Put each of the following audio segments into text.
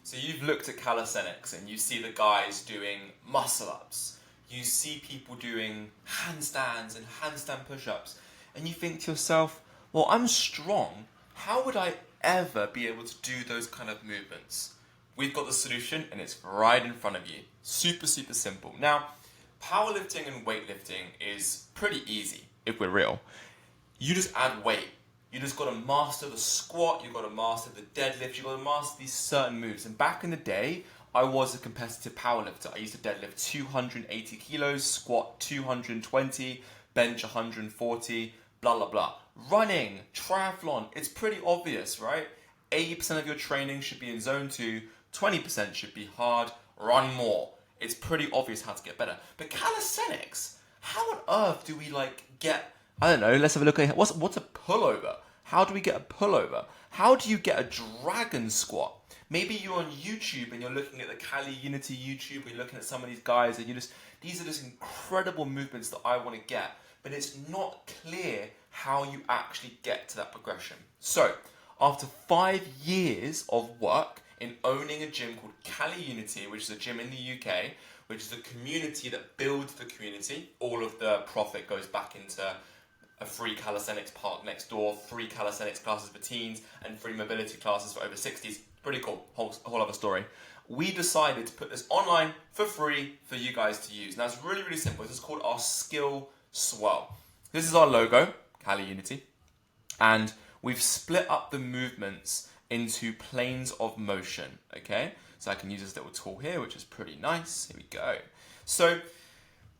So you've looked at calisthenics and you see the guys doing muscle-ups. You see people doing handstands and handstand push-ups. And you think to yourself, well, I'm strong. How would I ever be able to do those kind of movements? We've got the solution and it's right in front of you. Super, super simple. Now, powerlifting and weightlifting is pretty easy, if we're real. You just add weight. You just got to master the squat, you got to master the deadlift, you got to master these certain moves. And back in the day, I was a competitive powerlifter. I used to deadlift 280 kilos, squat 220, bench 140, blah, blah, blah. Running, triathlon, it's pretty obvious, right? 80% of your training should be in zone 2, 20% should be hard, run more. It's pretty obvious how to get better. But calisthenics, how on earth do we get, I don't know, let's have a look at what's a pullover? How do we get a pullover? How do you get a dragon squat? Maybe you're on YouTube and you're looking at the CaliUnity YouTube, or you're looking at some of these guys and these are just incredible movements that I want to get, but it's not clear how you actually get to that progression. So, after 5 years of work in owning a gym called CaliUnity, which is a gym in the UK, which is a community that builds the community, all of the profit goes back into a free calisthenics park next door, free calisthenics classes for teens, and free mobility classes for over 60s. Pretty cool, whole other story. We decided to put this online for free for you guys to use. Now it's really, really simple. This is called our Skill Swell. This is our logo, CaliUnity, and we've split up the movements into planes of motion, okay? So I can use this little tool here, which is pretty nice. Here we go. So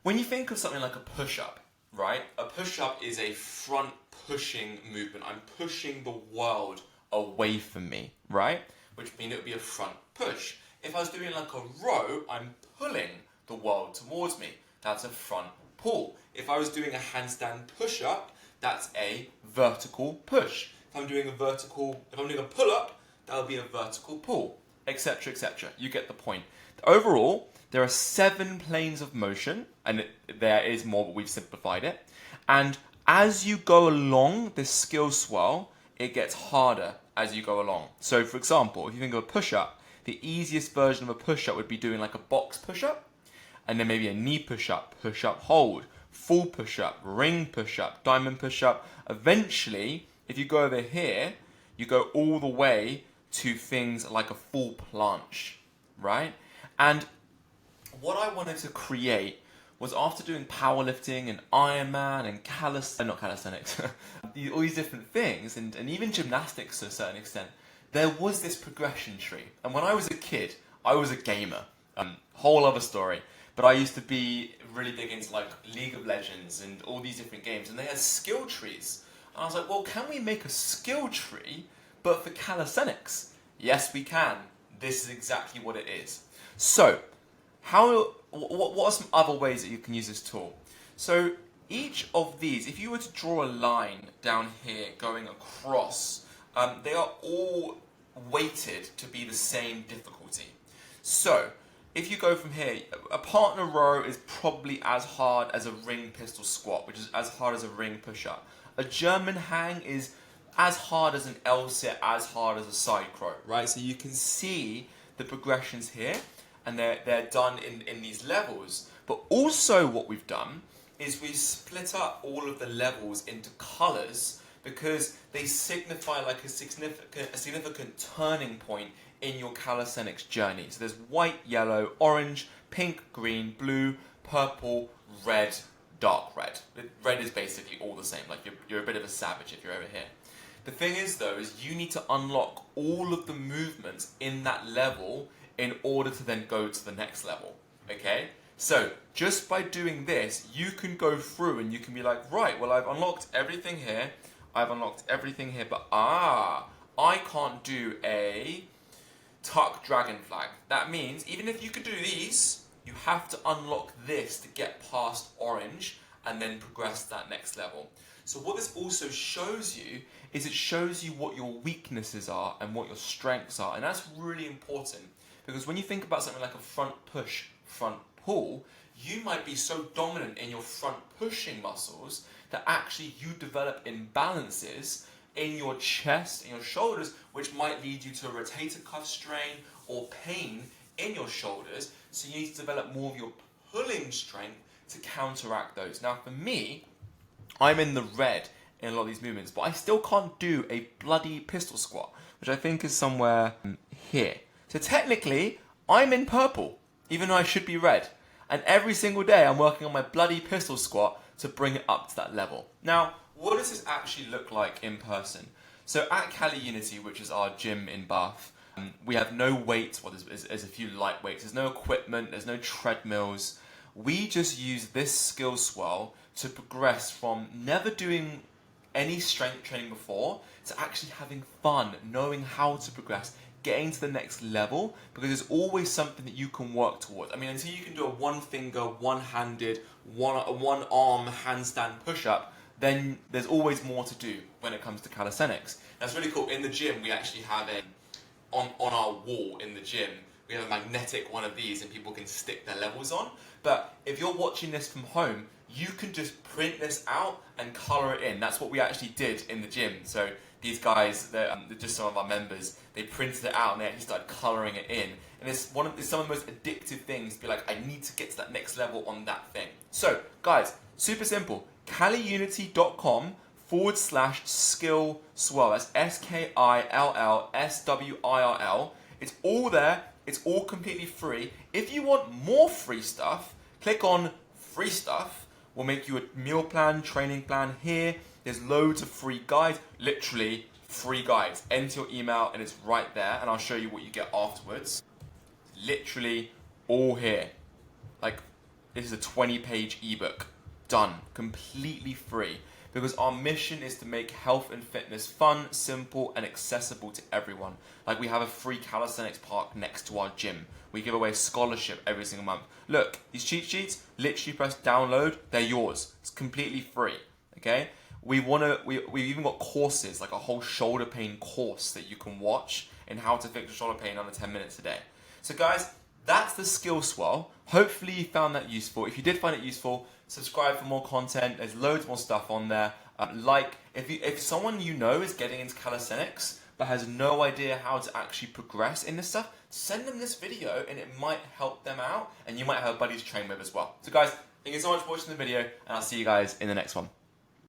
when you think of something like a push-up, right? A push-up is a front pushing movement. I'm pushing the world away from me, right? Which means it would be a front push. If I was doing like a row, I'm pulling the world towards me. That's a front pull. If I was doing a handstand push-up, that's a vertical push. If I'm doing a pull-up, that would be a vertical pull, etc., etc. You get the point. Overall, there are 7 planes of motion, and there is more, but we've simplified it. And as you go along this skill swell, it gets harder as you go along. So, for example, if you think of a push-up, the easiest version of a push-up would be doing like a box push-up, and then maybe a knee push-up, push-up hold, full push-up, ring push-up, diamond push-up. Eventually, if you go over here, you go all the way to things like a full planche, right? And what I wanted to create was, after doing powerlifting and Ironman and not calisthenics, all these different things, and even gymnastics to a certain extent, there was this progression tree. And when I was a kid, I was a gamer. Whole other story. But I used to be really big into like League of Legends and all these different games, and they had skill trees. And I was like, well, can we make a skill tree, but for calisthenics? Yes, we can. This is exactly what it is. So, what are some other ways that you can use this tool? So, each of these, if you were to draw a line down here going across, they are all weighted to be the same difficulty. So, if you go from here, a partner row is probably as hard as a ring pistol squat, which is as hard as a ring push-up. A German hang is as hard as an L-sit, as hard as a side crow, right? So you can see the progressions here, and they're done in these levels. But also what we've done is we've split up all of the levels into colors, because they signify like a significant turning point in your calisthenics journey. So there's white, yellow, orange, pink, green, blue, purple, red, dark red. Red is basically all the same. Like you're a bit of a savage if you're over here. The thing is though, is you need to unlock all of the movements in that level in order to then go to the next level. Okay? So just by doing this, you can go through and you can be like, right, well, I've unlocked everything here. I've unlocked everything here, but I can't do a tuck dragon flag. That means even if you could do these, you have to unlock this to get past orange and then progress to that next level. So what this also shows you is it shows you what your weaknesses are and what your strengths are. And that's really important, because when you think about something like a front push, front pull, you might be so dominant in your front pushing muscles that actually you develop imbalances in your chest, in your shoulders, which might lead you to a rotator cuff strain or pain in your shoulders, so you need to develop more of your pulling strength to counteract those. Now for me, I'm in the red in a lot of these movements, but I still can't do a bloody pistol squat, which I think is somewhere here. So technically, I'm in purple, even though I should be red. And every single day I'm working on my bloody pistol squat to bring it up to that level. Now, what does this actually look like in person? So at CaliUnity, which is our gym in Bath, we have no weights. Well, there's a few light weights. There's no equipment. There's no treadmills. We just use this skill swell to progress from never doing any strength training before to actually having fun, knowing how to progress, getting to the next level, because there's always something that you can work towards. I mean, until you can do a one finger, one-handed, one arm handstand push-up, then there's always more to do when it comes to calisthenics. That's really cool. In the gym, we actually have on our wall in the gym, we have a magnetic one of these and people can stick their levels on. But if you're watching this from home, you can just print this out and colour it in. That's what we actually did in the gym. So these guys, they're just some of our members, they printed it out and they actually started colouring it in. And it's some of the most addictive things to be like, I need to get to that next level on that thing. So guys, super simple. CaliUnity.com/skill swell. That's SKILLSWIRL. It's all there. It's all completely free. If you want more free stuff, click on free stuff. We'll make you a meal plan, training plan here. There's loads of free guides, literally free guides. Enter your email and it's right there, and I'll show you what you get afterwards. Literally all here. Like, this is a 20-page ebook. Done. Completely free. Because our mission is to make health and fitness fun, simple, and accessible to everyone. Like, we have a free calisthenics park next to our gym. We give away a scholarship every single month. Look, these cheat sheets, literally press download, they're yours. It's completely free, okay? We've even got courses, like a whole shoulder pain course that you can watch in how to fix your shoulder pain under 10 minutes a day. So guys, that's the skill swell. Hopefully you found that useful. If you did find it useful, subscribe for more content. There's loads more stuff on there. If someone you know is getting into calisthenics but has no idea how to actually progress in this stuff, send them this video and it might help them out, and you might have a buddy to train with as well. So guys, thank you so much for watching the video, and I'll see you guys in the next one.